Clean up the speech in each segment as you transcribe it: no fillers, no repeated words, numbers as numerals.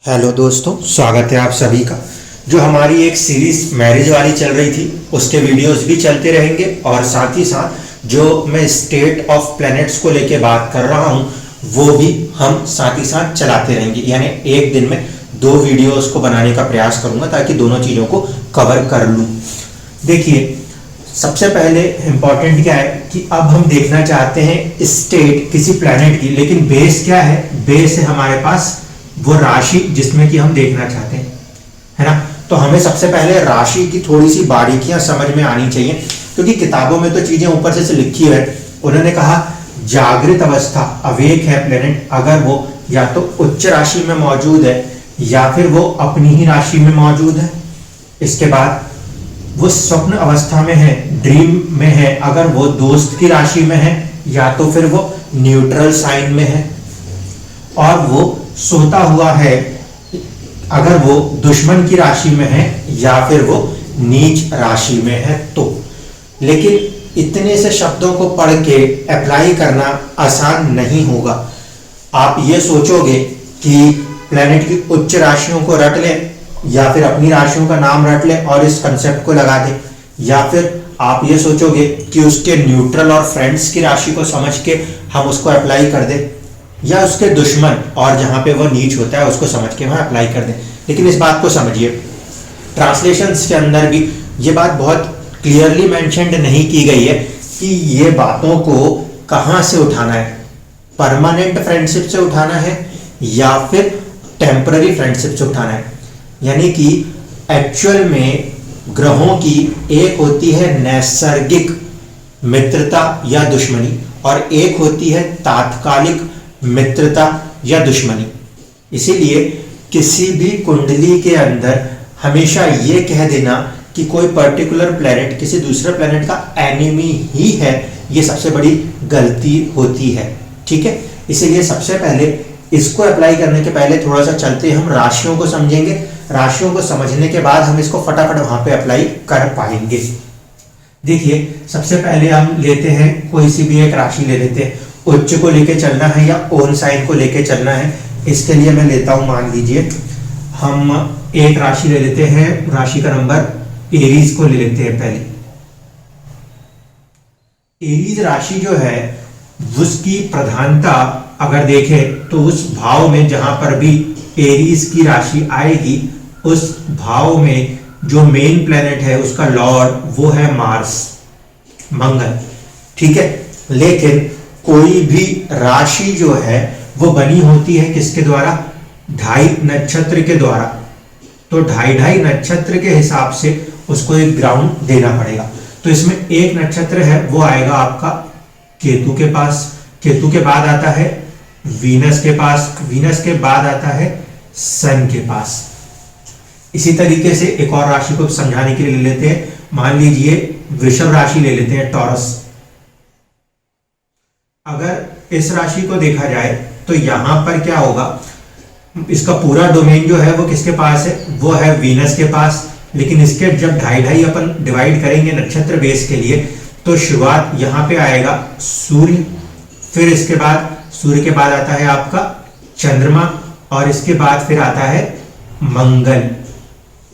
Hello दोस्तों, स्वागत है आप सभी का। जो हमारी एक सीरीज मैरिज वाली चल रही थी उसके वीडियोस भी चलते रहेंगे और साथ ही साथ जो मैं स्टेट ऑफ प्लैनेट्स को लेके बात कर रहा हूँ वो भी हम साथ ही साथ चलाते रहेंगे। यानी एक दिन में 2 वीडियोस को बनाने का प्रयास करूँगा ताकि दोनों चीज़ों को कवर कर लूँ। देखिए, सबसे पहले इम्पॉर्टेंट क्या है कि अब हम देखना चाहते हैं स्टेट किसी प्लैनेट की, लेकिन बेस क्या है? बेस है हमारे पास वो राशि जिसमें कि हम देखना चाहते हैं, है ना। तो हमें सबसे पहले राशि की थोड़ी सी बारीकियां समझ में आनी चाहिए, क्योंकि किताबों में तो चीजें ऊपर से लिखी है। उन्होंने कहा जागृत अवस्था अवेक है प्लेनेट अगर वो या तो उच्च राशि में मौजूद है या फिर वो अपनी ही राशि में मौजूद है। इसके बाद वो स्वप्न अवस्था में है, ड्रीम में है अगर वो दोस्त की राशि में है, या तो फिर वो न्यूट्रल साइन में है। और वो सोता हुआ है अगर वो दुश्मन की राशि में है या फिर वो नीच राशि में है। तो लेकिन इतने से शब्दों को पढ़ के अप्लाई करना आसान नहीं होगा। आप ये सोचोगे कि प्लैनेट की उच्च राशियों को रट लें या फिर अपनी राशियों का नाम रट लें और इस कंसेप्ट को लगा दें, या फिर आप ये सोचोगे कि उसके न्यूट्रल और फ्रेंड्स की राशि को समझ के हम उसको अप्लाई कर दें, या उसके दुश्मन और जहां पे वो नीच होता है उसको समझ के वहां अप्लाई कर दें। लेकिन इस बात को समझिए, ट्रांसलेशंस के अंदर भी ये बात बहुत क्लियरली मेंशन्ड नहीं की गई है कि ये बातों को कहां से उठाना है, परमानेंट फ्रेंडशिप से उठाना है या फिर टेम्पररी फ्रेंडशिप से उठाना है। यानी कि एक्चुअल में ग्रहों की एक होती है नैसर्गिक मित्रता या दुश्मनी और एक होती है तात्कालिक मित्रता या दुश्मनी। इसीलिए किसी भी कुंडली के अंदर हमेशा ये कह देना कि कोई पर्टिकुलर प्लैनेट किसी दूसरे प्लैनेट का एनिमी ही है, ये सबसे बड़ी गलती होती है। ठीक है, इसीलिए सबसे पहले इसको अप्लाई करने के पहले थोड़ा सा चलते हम राशियों को समझेंगे। राशियों को समझने के बाद हम इसको फटाफट वहां पे अप्लाई कर पाएंगे। देखिए, सबसे पहले हम लेते हैं कोई सी भी एक राशि ले लेते हैं। उच्च को लेके चलना है या ओन साइन को लेके चलना है, इसके लिए मैं लेता हूं, मान लीजिए हम एक राशि ले लेते हैं, राशि का नंबर एरीज को ले लेते हैं। पहले एरीज राशि जो है उसकी प्रधानता अगर देखें तो उस भाव में जहां पर भी एरीज की राशि आएगी उस भाव में जो मेन प्लेनेट है उसका लॉर्ड वो है मार्स, मंगल। ठीक है, लेकिन कोई भी राशि जो है वो बनी होती है किसके द्वारा? 2.5 नक्षत्र के द्वारा। तो 2.5 नक्षत्र के हिसाब से उसको एक ग्राउंड देना पड़ेगा। तो इसमें एक नक्षत्र है वो आएगा आपका केतु के पास, केतु के बाद आता है वीनस के पास, वीनस के बाद आता है सन के पास। इसी तरीके से एक और राशि को समझाने के लिए ले लेते हैं, मान लीजिए वृषभ राशि ले लेते हैं, टॉरस। अगर इस राशि को देखा जाए तो यहां पर क्या होगा, इसका पूरा डोमेन जो है वो किसके पास है? वो है वीनस के पास। लेकिन इसके जब 2.5 अपन डिवाइड करेंगे नक्षत्र बेस के लिए तो शुरुआत यहां पे आएगा सूर्य, फिर इसके बाद सूर्य के बाद आता है आपका चंद्रमा और इसके बाद फिर आता है मंगल।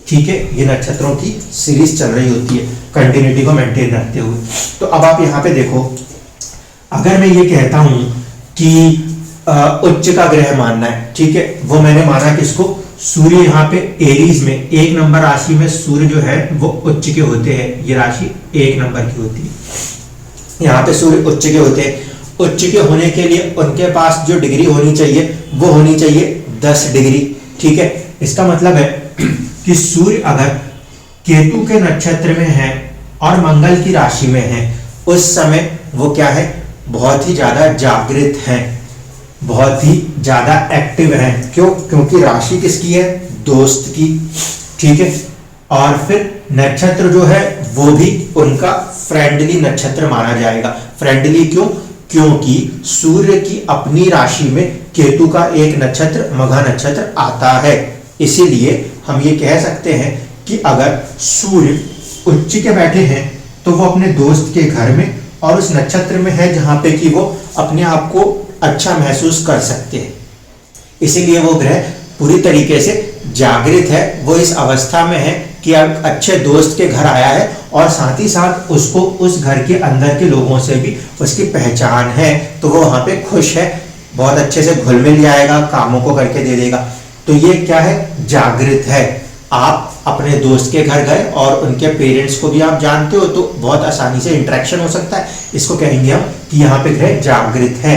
ठीक है, ये नक्षत्रों की सीरीज चल रही होती है कंटिन्यूटी को मेंटेन रखते हुए। तो अब आप यहां पे देखो, अगर मैं ये कहता हूं कि उच्च का ग्रह मानना है, ठीक है, वो मैंने माना किसको? सूर्य। यहाँ पे एरीज में 1 नंबर राशि में सूर्य जो है वो उच्च के होते हैं, ये राशि 1 नंबर की होती है। यहाँ पे सूर्य उच्च के होते हैं। उच्च के होने के लिए उनके पास जो डिग्री होनी चाहिए वो होनी चाहिए 10 डिग्री। ठीक है, इसका मतलब है कि सूर्य अगर केतु के नक्षत्र में है और मंगल की राशि में है उस समय वो क्या है? बहुत ही ज्यादा जागृत हैं, बहुत ही ज्यादा एक्टिव हैं। क्यों? क्योंकि राशि किसकी है? दोस्त की। ठीक है, और फिर नक्षत्र जो है वो भी उनका फ्रेंडली नक्षत्र माना जाएगा। फ्रेंडली क्यों? क्योंकि सूर्य की अपनी राशि में केतु का एक नक्षत्र मघा नक्षत्र आता है। इसीलिए हम ये कह सकते हैं कि अगर सूर्य उच्च के बैठे हैं तो वो अपने दोस्त के घर में और उस नक्षत्र में है जहां पे कि वो अपने आप को अच्छा महसूस कर सकते हैं। इसीलिए वो ग्रह पूरी तरीके से जागृत है, वो इस अवस्था में है कि अब अच्छे दोस्त के घर आया है और साथ ही साथ उसको उस घर के अंदर के लोगों से भी उसकी पहचान है, तो वो वहां पे खुश है, बहुत अच्छे से घुल मिल जाएगा, कामों को करके दे देगा। तो ये क्या है, जागृत है। आप अपने दोस्त के घर गए और उनके पेरेंट्स को भी आप जानते हो, तो बहुत आसानी से इंटरेक्शन हो सकता है, इसको कहेंगे हम कि यहाँ पे ग्रह जागृत है।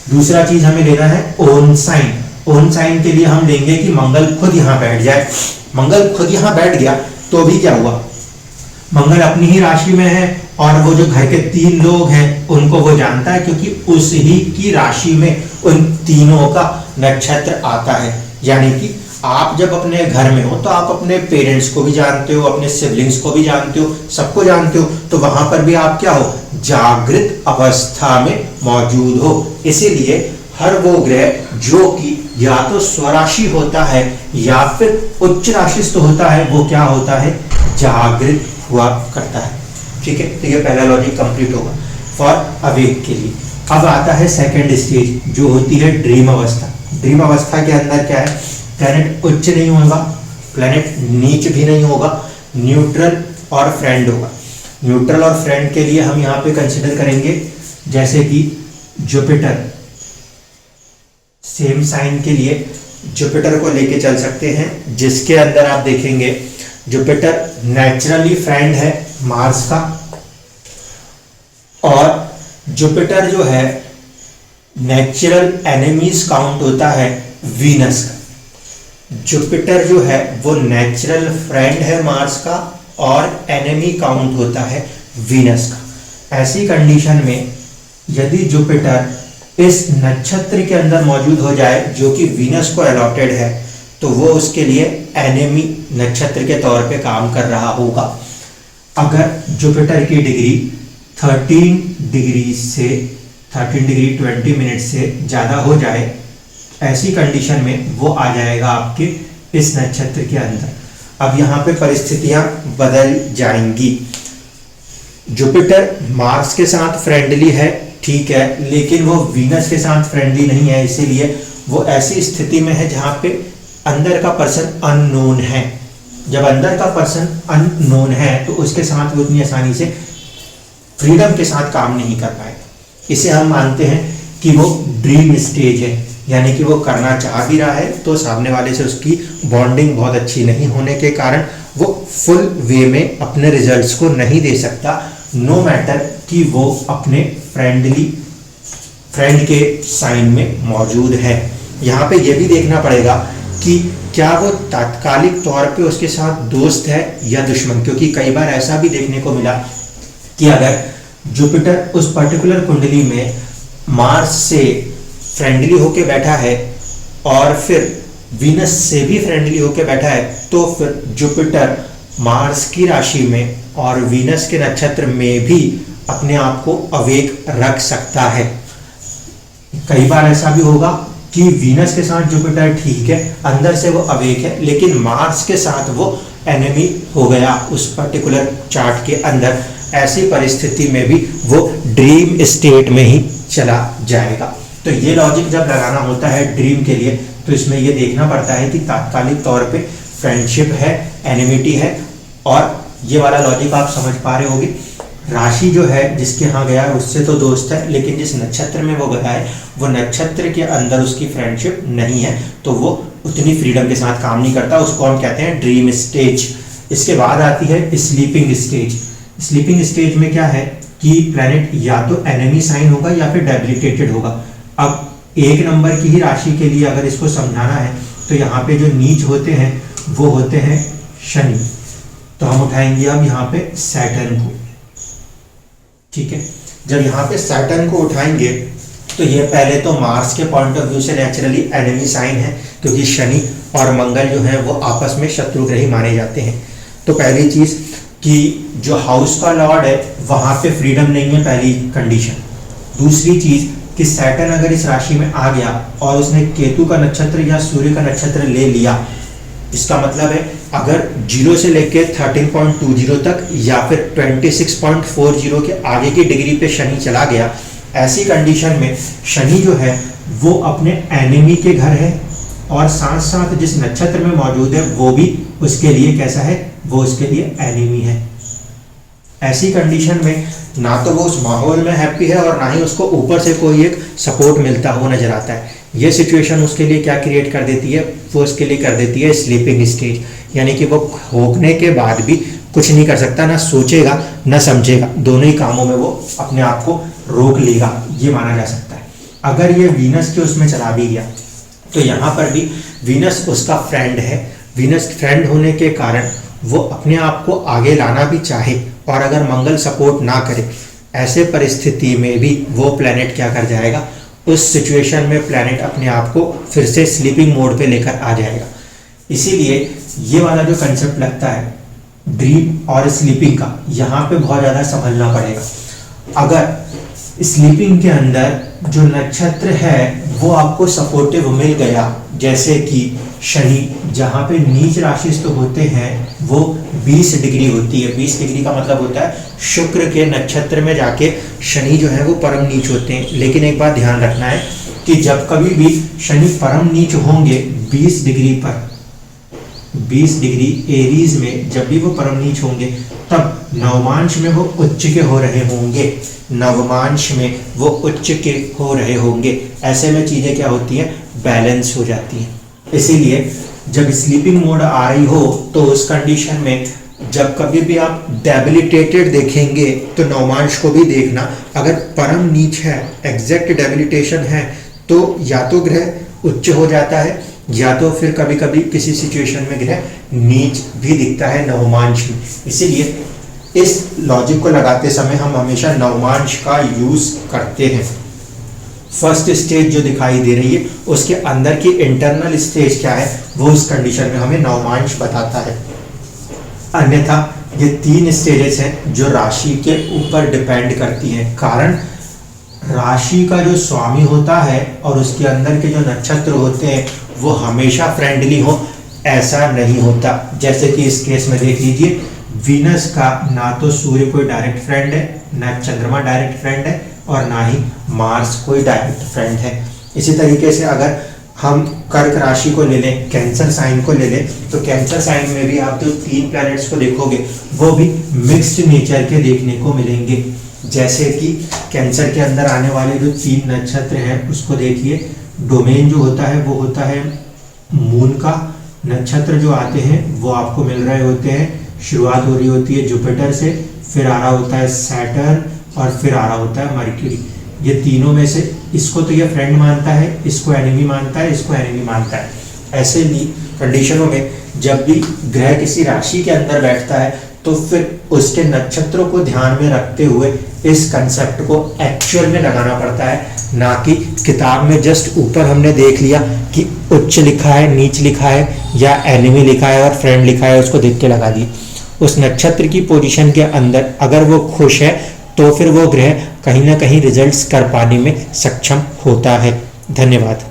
दूसरा चीज हमें लेना है ओन साइन। ओन साइन के लिए हम लेंगे कि मंगल खुद यहाँ बैठ जाए। मंगल खुद यहाँ बैठ गया तो भी क्या हुआ, मंगल अपनी ही राशि में है और वो जो घर के 3 लोग हैं उनको वो जानता है, क्योंकि उस ही की राशि में उन तीनों का नक्षत्र आता है। यानी कि आप जब अपने घर में हो तो आप अपने पेरेंट्स को भी जानते हो, अपने सिबलिंग्स को भी जानते हो, सबको जानते हो, तो वहां पर भी आप क्या हो, जागृत अवस्था में मौजूद हो। इसीलिए हर वो ग्रह जो कि या तो स्वराशि होता है या फिर उच्च राशि तो होता है, वो क्या होता है, जागृत हुआ करता है। ठीक है, तो ये पहला लॉजिक कंप्लीट होगा फॉर अवेक के लिए। अब आता है सेकंड स्टेज जो होती है ड्रीम अवस्था। ड्रीम अवस्था के अंदर क्या है, प्लैनेट उच्च नहीं होगा, प्लैनेट नीच भी नहीं होगा, न्यूट्रल और फ्रेंड होगा। न्यूट्रल और फ्रेंड के लिए हम यहाँ पे कंसिडर करेंगे जैसे कि जुपिटर, सेम साइन के लिए जुपिटर को लेके चल सकते हैं, जिसके अंदर आप देखेंगे जुपिटर नेचुरली फ्रेंड है मार्स का, और जुपिटर जो है नेचुरल एनिमीज काउंट होता है वीनस का। जुपिटर जो है वो नेचुरल फ्रेंड है मार्स का और एनिमी काउंट होता है वीनस का। ऐसी कंडीशन में यदि जुपिटर इस नक्षत्र के अंदर मौजूद हो जाए जो कि वीनस को अलॉटेड है, तो वो उसके लिए एनिमी नक्षत्र के तौर पे काम कर रहा होगा। अगर जुपिटर की डिग्री 13 डिग्री 20 से ज़्यादा हो जाए, ऐसी कंडीशन में वो आ जाएगा आपके इस नक्षत्र के अंदर। अब यहाँ पे परिस्थितियां बदल जाएंगी। जुपिटर मार्स के साथ फ्रेंडली है, ठीक है, लेकिन वो वीनस के साथ फ्रेंडली नहीं है, इसीलिए वो ऐसी स्थिति में है जहाँ पे अंदर का पर्सन अननोन है। जब अंदर का पर्सन अननोन है तो उसके साथ वो उतनी आसानी से फ्रीडम के साथ काम नहीं कर पाएगा। इसे हम मानते हैं कि वो ड्रीम स्टेज है, यानी कि वो करना चाह भी रहा है तो सामने वाले से उसकी बॉन्डिंग बहुत अच्छी नहीं होने के कारण वो फुल वे में अपने रिजल्ट्स को नहीं दे सकता, नो मैटर कि वो अपने फ्रेंड के साइन में मौजूद है। यहाँ पे ये भी देखना पड़ेगा कि क्या वो तात्कालिक तौर पे उसके साथ दोस्त है या दुश्मन, क्योंकि कई बार ऐसा भी देखने को मिला कि अगर जुपिटर उस पर्टिकुलर कुंडली में मार्स से फ्रेंडली होके बैठा है और फिर वीनस से भी फ्रेंडली होके बैठा है, तो फिर जुपिटर मार्स की राशि में और वीनस के नक्षत्र में भी अपने आप को अवेक रख सकता है। कई बार ऐसा भी होगा कि वीनस के साथ जुपिटर ठीक है, अंदर से वो अवेक है, लेकिन मार्स के साथ वो एनिमी हो गया उस पर्टिकुलर चार्ट के अंदर। ऐसी परिस्थिति में भी वो ड्रीम स्टेट में ही चला जाएगा। तो ये लॉजिक जब लगाना होता है ड्रीम के लिए, तो इसमें ये देखना पड़ता है कि तात्कालिक तौर पे फ्रेंडशिप है, एनिमिटी है, और ये वाला लॉजिक आप समझ पा रहे होगे। राशि जो है जिसके यहाँ गया है उससे तो दोस्त है, लेकिन जिस नक्षत्र में वो गया है वो नक्षत्र के अंदर उसकी फ्रेंडशिप नहीं है, तो वो उतनी फ्रीडम के साथ काम नहीं करता। उसको हम कहते हैं ड्रीम स्टेज। इसके बाद आती है स्लीपिंग स्टेज। स्लीपिंग स्टेज में क्या है कि प्लैनेट या तो एनिमी साइन होगा या फिर डेबिलिटेटेड होगा। अब 1 नंबर की ही राशि के लिए अगर इसको समझाना है तो यहाँ पे जो नीच होते हैं वो होते हैं शनि। तो हम उठाएंगे अब यहाँ पे सैटर्न को, ठीक है। जब यहाँ पे सैटर्न को उठाएंगे तो ये पहले तो मार्स के पॉइंट ऑफ व्यू से नेचुरली एनिमी साइन है, क्योंकि शनि और मंगल जो है वो आपस में शत्रुग्रही माने जाते हैं। तो पहली चीज कि जो हाउस का लॉर्ड है वहां पे फ्रीडम नहीं है, पहली कंडीशन। दूसरी चीज कि सैटर्न अगर इस राशि में आ गया और उसने केतु का नक्षत्र या सूर्य का नक्षत्र ले लिया, इसका मतलब है अगर 0 से लेके 13.20 तक या फिर 26.40 के आगे की डिग्री पे शनि चला गया, ऐसी कंडीशन में शनि जो है वो अपने एनिमी के घर है और साथ साथ जिस नक्षत्र में मौजूद है वो भी उसके लिए कैसा है, वो उसके लिए एनिमी है। ऐसी कंडीशन में ना तो वो उस माहौल में हैप्पी है और ना ही उसको ऊपर से कोई एक सपोर्ट मिलता हुआ नजर आता है। ये सिचुएशन उसके लिए क्या क्रिएट कर देती है, वो उसके लिए कर देती है स्लीपिंग स्टेज, यानी कि वो होने के बाद भी कुछ नहीं कर सकता, ना सोचेगा ना समझेगा, दोनों ही कामों में वो अपने आप को रोक लेगा, ये माना जा सकता है। अगर ये वीनस के उसमें चला भी गया तो यहाँ पर भी वीनस उसका फ्रेंड है। वीनस फ्रेंड होने के कारण वो अपने आप को आगे लाना भी चाहे और अगर मंगल सपोर्ट ना करे, ऐसे परिस्थिति में भी वो प्लैनेट क्या कर जाएगा, उस सिचुएशन में प्लैनेट अपने आप को फिर से स्लीपिंग मोड पे लेकर आ जाएगा। इसीलिए ये वाला जो कंसेप्ट लगता है ड्रीम और स्लीपिंग का, यहाँ पे बहुत ज़्यादा संभलना पड़ेगा। अगर स्लीपिंग के अंदर जो नक्षत्र है वो आपको सपोर्टिव मिल गया, जैसे कि शनि, जहाँ पे नीच राशि तो होते हैं वो 20 डिग्री होती है। 20 डिग्री का मतलब होता है शुक्र के नक्षत्र में जाके शनि जो है वो परम नीच होते हैं। लेकिन एक बात ध्यान रखना है कि जब कभी भी शनि परम नीच होंगे 20 डिग्री पर, 20 डिग्री एरीज में जब भी वो परम नीच होंगे तब नवमांश में वो उच्च के हो रहे होंगे, नवमांश में वो उच्च के हो रहे होंगे। ऐसे में चीजें क्या होती हैं, बैलेंस हो जाती हैं। इसीलिए जब स्लीपिंग मोड आ रही हो तो उस कंडीशन में जब कभी भी आप डेबिलिटेटेड देखेंगे तो नवमांश को भी देखना। अगर परम नीच है, एग्जैक्ट डेबिलिटेशन है, तो या तो ग्रह उच्च हो जाता है या तो फिर कभी कभी किसी सिचुएशन में ग्रह नीच भी दिखता है नवमांश में। इसीलिए इस लॉजिक को लगाते समय हम हमेशा नवमांश का यूज करते हैं। फर्स्ट स्टेज जो दिखाई दे रही है उसके अंदर की इंटरनल स्टेज क्या है वो उस कंडीशन में हमें नवमांश बताता है। अन्यथा ये 3 स्टेजेस हैं जो राशि के ऊपर डिपेंड करती हैं। कारण राशि का जो स्वामी होता है और उसके अंदर के जो नक्षत्र होते हैं वो हमेशा फ्रेंडली हो ऐसा नहीं होता। जैसे कि इस केस में देख लीजिए, वीनस का ना तो सूर्य कोई डायरेक्ट फ्रेंड है, ना चंद्रमा डायरेक्ट फ्रेंड है और ना ही मार्स कोई डायरेक्ट फ्रेंड है। इसी तरीके से अगर हम कर्क राशि को ले लें, कैंसर साइन को ले लें, तो कैंसर साइन में भी आप जो 3 प्लैनेट्स को देखोगे वो भी मिक्स्ड नेचर के देखने को मिलेंगे। जैसे कि कैंसर के अंदर आने वाले जो 3 नक्षत्र हैं उसको देखिए, डोमेन जो होता है वो होता है मून का। नक्षत्र जो आते हैं वो आपको मिल रहे होते हैं, शुरुआत हो रही होती है जुपिटर से, फिर आ रहा होता है सैटर्न और फिर आ रहा होता है मर्क्यूरी। ये तीनों में से इसको तो ये फ्रेंड मानता है, इसको एनिमी मानता है, इसको एनिमी मानता है। ऐसे भी कंडीशनों में जब भी ग्रह किसी राशि के अंदर बैठता है तो फिर उसके नक्षत्रों को ध्यान में रखते हुए इस कंसेप्ट को एक्चुअल में लगाना पड़ता है, ना कि किताब में जस्ट ऊपर हमने देख लिया कि उच्च लिखा है, नीच लिखा है या एनिमी लिखा है और फ्रेंड लिखा है, उसको देख के लगा दिए। उस नक्षत्र की पोजीशन के अंदर अगर वो खुश है तो फिर वो ग्रह कहीं ना कहीं रिजल्ट्स कर पाने में सक्षम होता है। धन्यवाद।